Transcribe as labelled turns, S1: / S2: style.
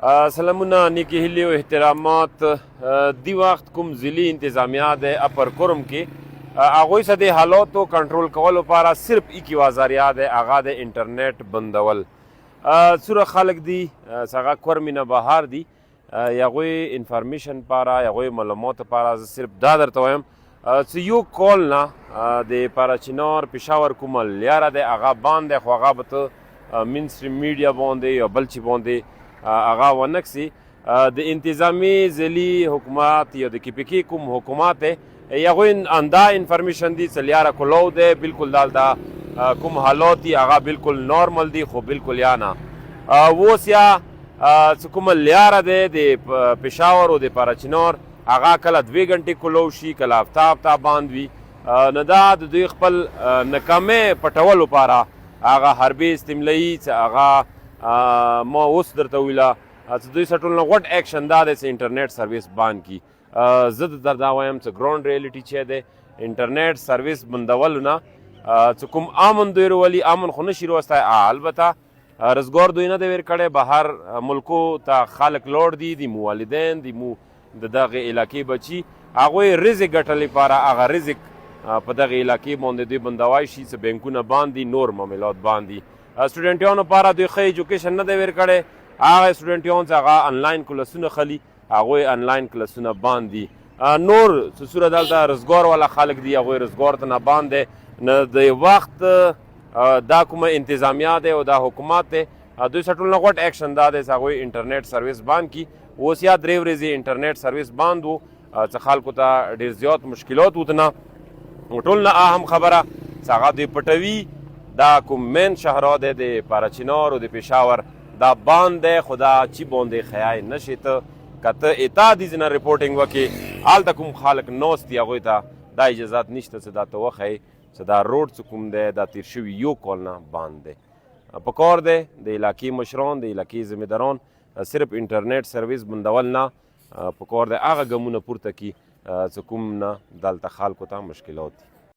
S1: سلامونه نیکی هیلې او احترامات دی وخت کوم ضلعي انتظامیه د اپر کرم کې هغوی سره د حالاتو کنټرول کولو لپاره صرف ایک یوه ذریعه دی هغه د انټرنیټ بندول څومره خلک دي چې هغه کرمې نه بهر دي هغوی انفارمیشن لپاره هغوی معلوماتو لپاره زه صرف دا درته وایم چې یو کال نه د پاراچینار پېښور کومه لیاره دی هغه بند دی خو هغه به ته مین سټریم میډیا باندې یا بل چی باندې هغه ونه کړي د انتظامي ضلعي حکومت یا د کپیکي کوم حکومت دی هغوی اندا انفارمیشن دی چې لیاره کلو دی بالکل دلته کوم حالات دي هغه بالکل نارمل دي خو بالکل یا نه اوس یا چې کومه لیاره دی د پېښور او د پاراچینار هغه کله 2 غنټې کلو شي کله هفته بند وي نو دا د دوی خپل ناکامۍ پټولو لپاره هغه حربي استملایي چې هغه ما اوس درته ویله چې دوی سره ټول نه غوټ اکشن دا دی چې انټرنیټ سرویس بند کړي زه درته دا وایم چې ګراوند ریالټي چې دی انټرنیټ سرویس بندولو نه چې کوم امن دوی راولي امن خو نشي راوستی البته روزګار دوی نه دی ورکړی بهر ملکو ته خلک لوړ دي د مو والدین د مو د دغه علاقې بچي هغوی رزق ګټلو لپاره هغه رزق په دغه علاقې باندې دوی بندوای شي چې بینکونه بند دي نور معاملات بند دي سټوډنټانو لپاره دوی ښه ایجوکیشن نه دی ورکړی هغه سټوډنټان چې هغه انلاین کلاسونه خلي هغوی انلاین کلاسونه بند دي نور چې څومره دلته روزګار والا خلک دي هغوی روزګار ته نه بند دی نه د وخت دا کومه انتظامیه دی او دا حکومت دی دوی سره ټول نه غوټ اکشن دا دی چې هغوی انټرنیټ سرویس بند کړي اوس یا 3 ورځې انټرنیټ سرویس بند و چې خلکو ته ډېر زیات مشکلات وته نه ټول نه اهم خبره چې هغه دوی پټوي دا کوم مین شهرها دی د پاراچینار او د پېښور دا بند دی خو دا چی باندې خیای نشي ته که ته اتا دي ځنه ریپورټینګ وکړې هلته کوم خلک ناست دي هغوی ته دا اجازات نشته چې دا ته وښیي چې دا روډ چې کوم دی دا تیر شوي یو کال نه بند دی په کار دی د علاقې مشران د علاقې ذمهداران صرف انټرنیټ سرویس بندول نه په کار دی هغه ګامونه پورته کړي چې کوم نه دلته خلکو ته مشکلات دي